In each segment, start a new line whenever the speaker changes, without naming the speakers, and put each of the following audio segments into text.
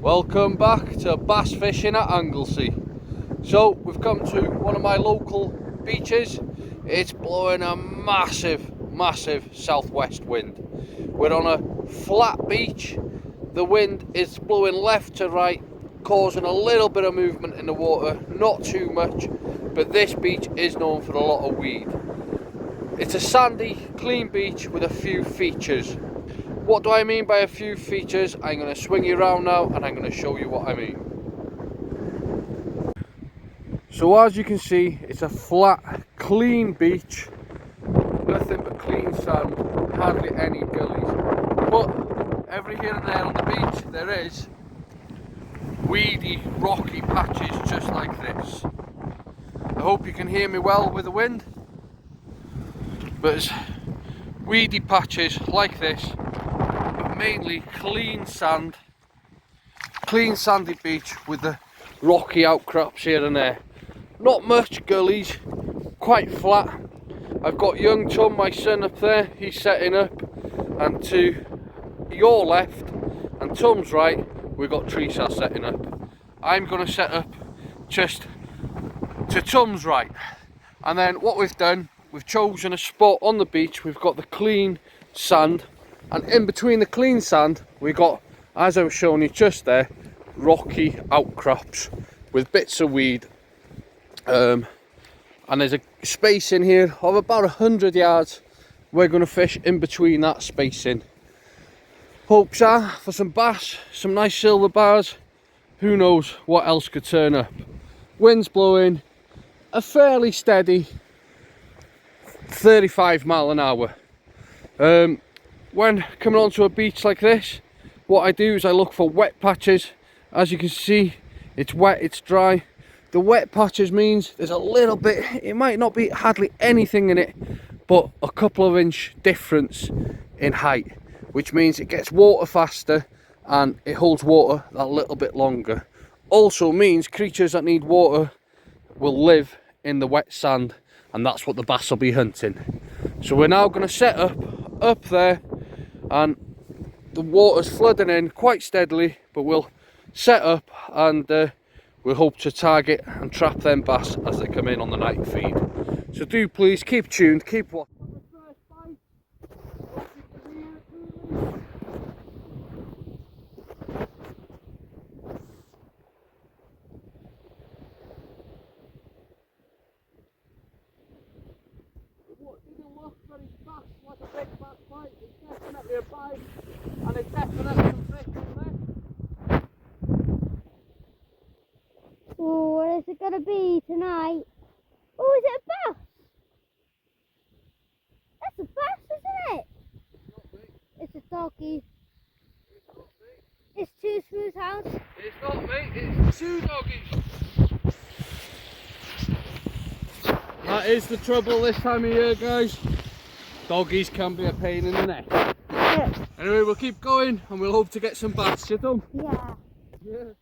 Welcome back to bass fishing at Anglesey. So we've come to one of my local beaches. It's blowing a massive southwest wind. We're on a flat beach. The wind is blowing left to right, causing a little bit of movement in the water, not too much, but this beach is known for a lot of weed. It's a sandy, clean beach with a few features. What do I mean by a few features? I'm going to swing you around now and I'm going to show you what I mean. So as you can see, it's a flat, clean beach. Nothing but clean sand, hardly any gullies. But every here and there on the beach there is weedy, rocky patches just like this. I hope you can hear me well with the wind. But it's weedy patches like this. Mainly clean sand, clean sandy beach with the rocky outcrops here and there. Not much gullies, quite flat. I've got young Tom, my son, up there, he's setting up, and to your left and Tom's right we've got Teresa setting up. I'm going to set up just to Tom's right, and then what we've done, we've chosen a spot on the beach. We've got the clean sand, and in between the clean sand we got, as I was showing you just there, rocky outcrops with bits of weed, and there's a space in here of about 100 yards. We're going to fish in between that spacing. Hopes are for some bass, some nice silver bars. Who knows what else could turn up. Wind's blowing a fairly steady 35 mile an hour. When coming onto a beach like this, what I do is I look for wet patches. As you can see, it's wet, it's dry. The wet patches means there's a little bit, it might not be hardly anything in it, but a couple of inch difference in height, which means it gets water faster and it holds water a little bit longer. Also means creatures that need water will live in the wet sand, and that's what the bass will be hunting. So we're now going to set up there, and the water's flooding in quite steadily, but we'll set up and we'll hope to target and trap them bass as they come in on the night feed. So do please keep tuned, keep watching. Like a big bass bite, it's definitely a bite, and it's definitely some fish in there.
Oh, what is it going to be tonight? Oh, is it a bass? That's a bass, isn't it? It's a doggy. It's two smooth hounds.
It's not me, it's two doggies. That is the trouble this time of year, guys. Doggies can be a pain in the neck.
Yeah.
Anyway, we'll keep going and we'll hope to get some bass, you know?
Yeah.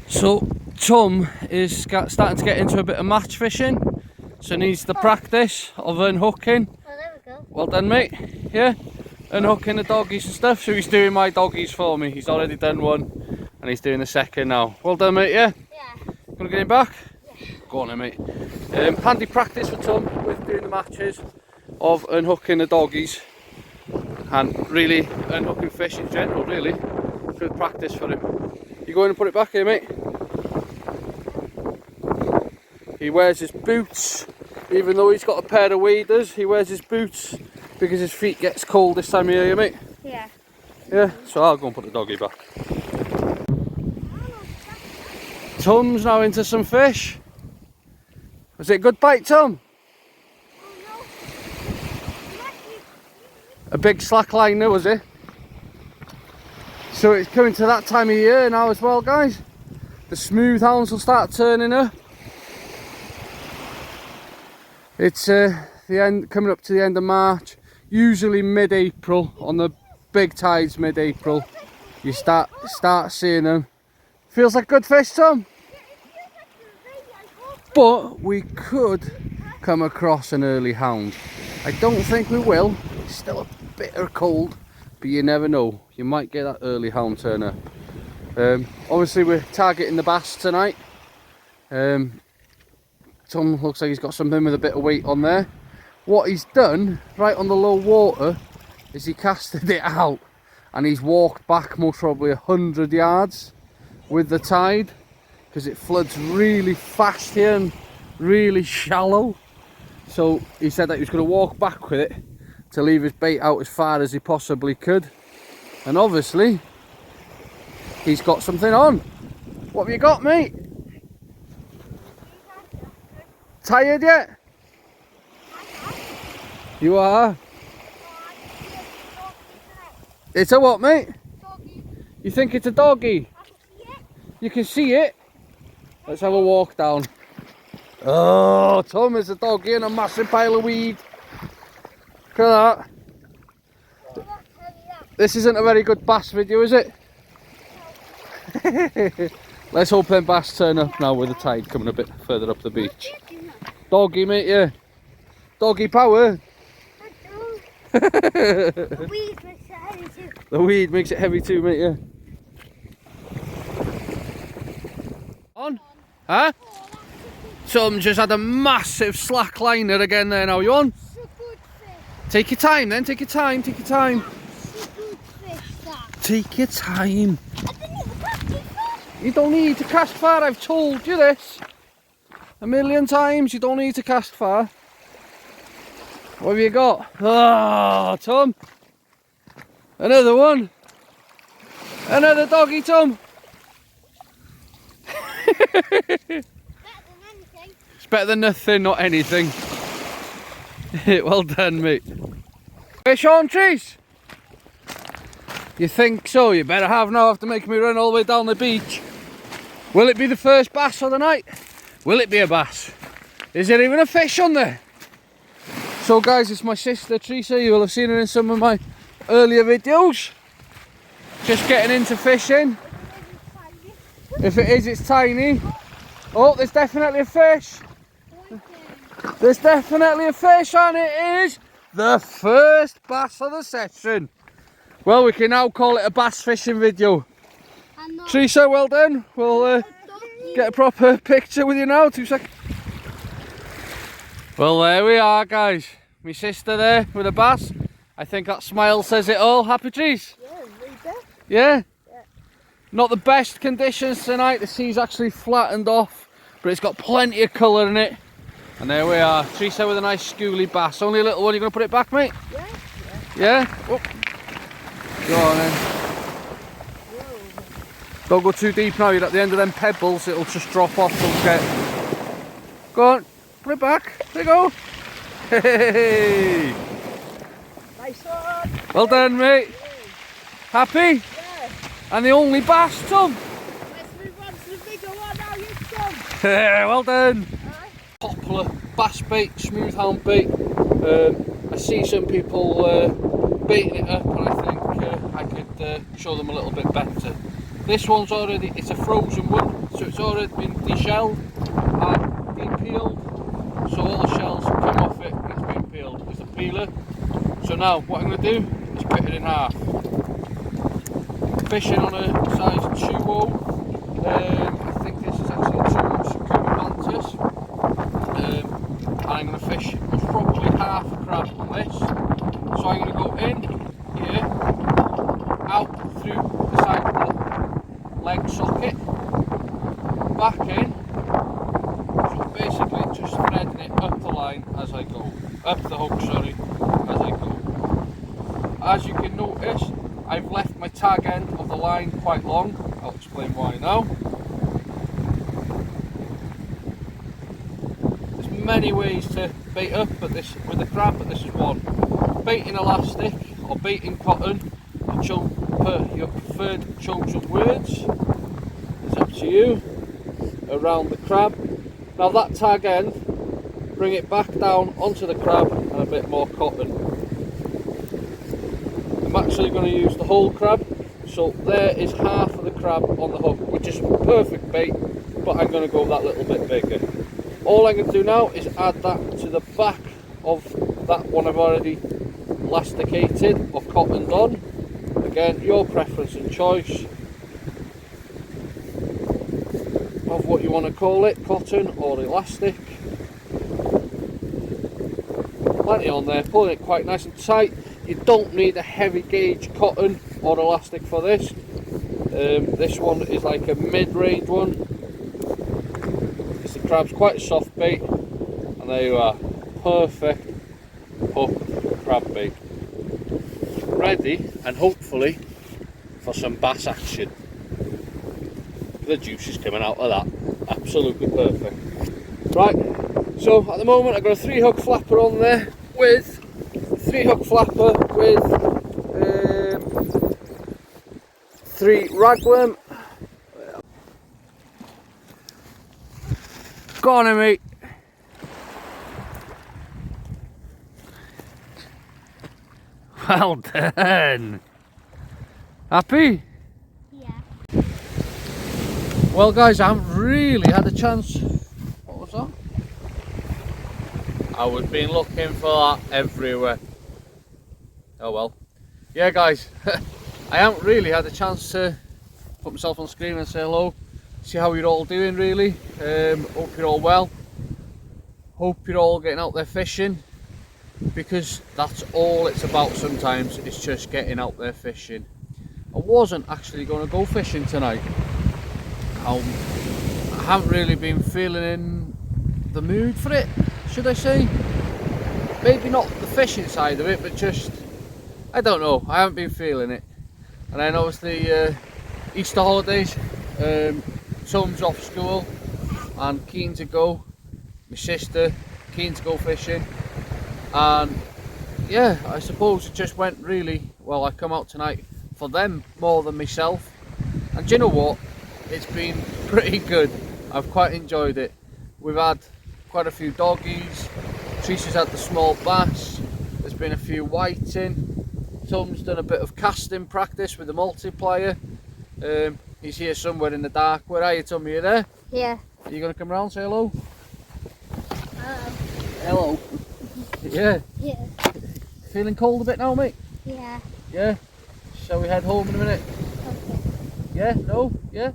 So Tom is starting to get into a bit of match fishing, so needs the practice of unhooking.
Oh, there we go.
Well done, mate. Yeah, unhooking the doggies and stuff. So he's doing my doggies for me. He's already done one and he's doing the second now. Well done, mate. Yeah.
Yeah.
Gonna get him back?
Yeah.
Go on then, mate. Handy practice for Tom with doing the matches of unhooking the doggies, and really unhooking fish in general. Really good practice for him. You go in and put it back here, mate. He wears his boots, even though he's got a pair of waders. He wears his boots because his feet gets cold this time of year, mate.
Yeah.
Yeah, so I'll go and put the doggy back. Tom's now into some fish. Was it a good bite, Tom? A big slack liner, was it? So it's coming to that time of year now as well, guys. The smooth hounds will start turning up. It's the end, coming up to the end of March. Usually mid-April, on the big tides, mid-April, you start seeing them. Feels like good fish, Tom. But we could come across an early hound. I don't think we will. It's still a bitter cold, but you never know. You might get that early hound turn up. Obviously we're targeting the bass tonight. Tom looks like he's got something with a bit of weight on there. What he's done right on the low water is he casted it out and he's walked back most probably 100 yards with the tide, because it floods really fast here and really shallow. So he said that he was going to walk back with it to leave his bait out as far as he possibly could. And obviously he's got something on. What have you got, mate? Tired yet? You are? It's a what, mate?
Doggy.
You think it's a doggy? You can see it? Let's have a walk down. Oh, Tom, is a doggy in a massive pile of weed. Look at that. This isn't a very good bass video, is it? Let's hope them bass turn up now with the tide coming a bit further up the beach. Doggy, mate, yeah. Doggy power.
The weed makes it heavy too.
The weed makes it heavy too, mate, yeah. On? Huh? Tom just had a massive slack liner again there now. You on?
It's a good fish.
Take your time then, take your time, take your time.
It's a good fish, that.
Take your time.
I didn't even catch it first.
You don't need to cast far, I've told you this. A million times, you don't need to cast far. What have you got? Ah, Tom. Another one. Another doggy, Tom.
Better than anything.
It's better than nothing, not anything. Well done, mate. Fish on, Trees? You think so? You better have now after making me run all the way down the beach. Will it be the first bass of the night? Will it be a bass? Is there even a fish on there? So guys, it's my sister Teresa. You will have seen her in some of my earlier videos. Just getting into fishing. If it is, it's tiny. Oh, there's definitely a fish. There's definitely a fish, and it is the first bass of the session. Well, we can now call it a bass fishing video. Teresa, well done. We'll get a proper picture with you now. 2 seconds. Well, there we are, guys. My sister there with a bass. I think that smile says it all. Happy, Trees?
Yeah, right there.
Yeah?
Yeah.
Not the best conditions tonight. The sea's actually flattened off, but it's got plenty of colour in it. And there we are. Teresa with a nice schooly bass. Only a little one. You going to put it back, mate?
Yeah.
Yeah? Oh. Go on then. Don't go too deep now. You're at the end of them pebbles. It'll just drop off. Don't get. Go on. Put it back. There you go. Hey.
Nice one.
Well done, mate. Happy?
Yeah.
And the only bass, Tom.
Let's move on to the bigger one now, you Tom.
Well done.
Alright.
Popular bass bait, smooth hound bait. I see some people baiting it up, and I think I could show them a little bit better. This one's already, it's a frozen one, so it's already been deshelled and de-peeled, so all the shells come off it and it's been peeled with a peeler. So now what I'm going to do is cut it in half. Fishing on a size 2.0, I think this is actually a 2-ounce Kuma mantis, and I'm going to fish most probably half a crab on this. So I'm going to go in here, out through the side of the leg socket, back in, so basically just threading it up the line as I go, up the hook, sorry, as I go. As you can notice, I've left my tag end of the line quite long. I'll explain why now. There's many ways to bait up with the crab, but this is one. Baiting elastic or baiting cotton, your preferred chosen words, it's up to you, around the crab. Now that tag end, bring it back down onto the crab and a bit more cotton. I'm actually going to use the whole crab, so there is half of the crab on the hook, which is perfect bait, but I'm going to go that little bit bigger. All I'm going to do now is add that to the back of that one I've already elasticated or cottoned on. again, your preference and choice of what you want to call it, cotton or elastic. Plenty on there, pulling it quite nice and tight. You don't need a heavy gauge cotton or elastic for this. This one is like a mid-range one. Because the crab's quite a soft bait, and there you are, perfect hooked crab bait. Ready, and hopefully for some bass action. The juice is coming out of that, absolutely perfect. Right, so at the moment I've got a 3-hook flapper on there with 3-hook flapper with 3 ragworm. Go on then, mate. Well done. Happy?
Yeah.
Well guys, I haven't really had a chance. What was that? I would been looking for that everywhere. Oh well. Yeah guys, I haven't really had a chance to put myself on screen and say hello. See how you're all doing really. Hope you're all well. Hope you're all getting out there fishing. Because that's all it's about sometimes, it's just getting out there fishing. I wasn't actually going to go fishing tonight. I haven't really been feeling in the mood for it, should I say. Maybe not the fishing side of it, but just, I don't know, I haven't been feeling it. And then obviously Easter holidays, Tom's off school and keen to go. My sister keen to go fishing. And yeah, I suppose it just went really well. I come out tonight for them more than myself, and do you know what, it's been pretty good. I've quite enjoyed it. We've had quite a few doggies. Teresa's had the small bass. There's been a few whiting. Tom's done a bit of casting practice with the multiplier. He's here somewhere in the dark. Where are you, Tom? Are you there?
Yeah.
Are you going to come around and say hello?
Hello.
Hello. Yeah.
Yeah.
Feeling cold a bit now, mate?
Yeah.
Yeah. Shall we head home in a minute?
Okay.
Yeah? No? Yeah?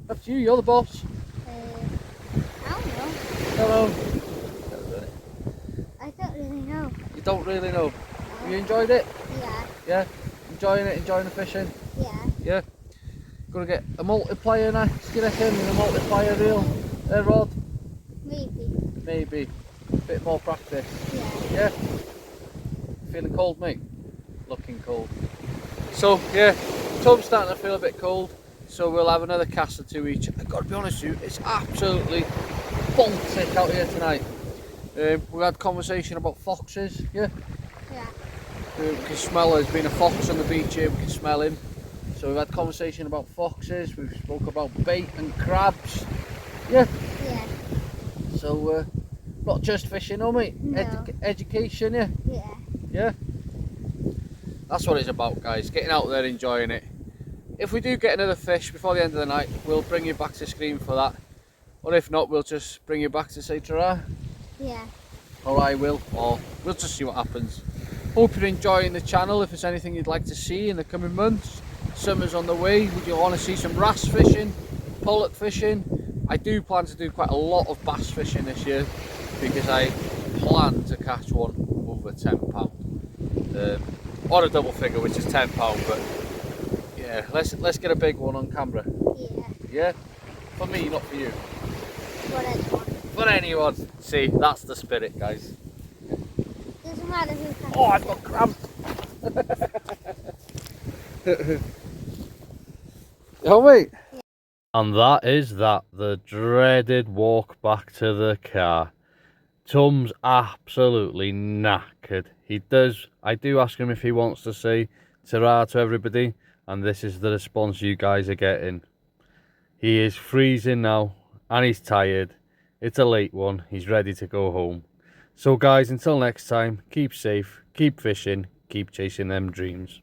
Up to you, you're the boss.
I don't know.
Hello.
I don't really know.
You don't really know. You enjoyed it?
Yeah.
Yeah? Enjoying it? Enjoying the fishing?
Yeah.
Yeah? Gonna get a multiplier next, you reckon? And a multiplier reel? Rod?
Maybe.
Maybe. Bit more practice.
Yeah.
Yeah? Feeling cold, mate? Looking cold. So, yeah, Tom's starting to feel a bit cold, so we'll have another cast or 2 each. I've got to be honest with you, it's absolutely Baltic out here tonight. We had conversation about foxes, yeah?
Yeah.
We can smell, there's been a fox on the beach here, we can smell him. So we've had conversation about foxes, we've spoke about bait and crabs, yeah?
Yeah.
So, not just fishing, no mate?
No.
Education, yeah?
Yeah.
Yeah? That's what it's about, guys, getting out there, enjoying it. If we do get another fish before the end of the night, we'll bring you back to screen for that. Or if not, we'll just bring you back to say ta-ra.
Yeah.
Or I will, or we'll just see what happens. Hope you're enjoying the channel. If there's anything you'd like to see in the coming months, summer's on the way. Would you want to see some wrasse fishing, pollock fishing? I do plan to do quite a lot of bass fishing this year because I plan to catch one over £10. Or a double figure, which is £10, but yeah, let's get a big one on camera.
Yeah.
Yeah? For me, not for you.
What else?
For anyone. See, that's the spirit, guys.
Doesn't matter who catches.
Oh, I've got cramp. Oh wait. Yeah. And that is that, the dreaded walk back to the car. Tom's absolutely knackered. I do ask him if he wants to say ta-ra to everybody, and this is the response you guys are getting. He is freezing now, and he's tired. It's a late one, he's ready to go home. So guys, until next time, keep safe, keep fishing, keep chasing them dreams.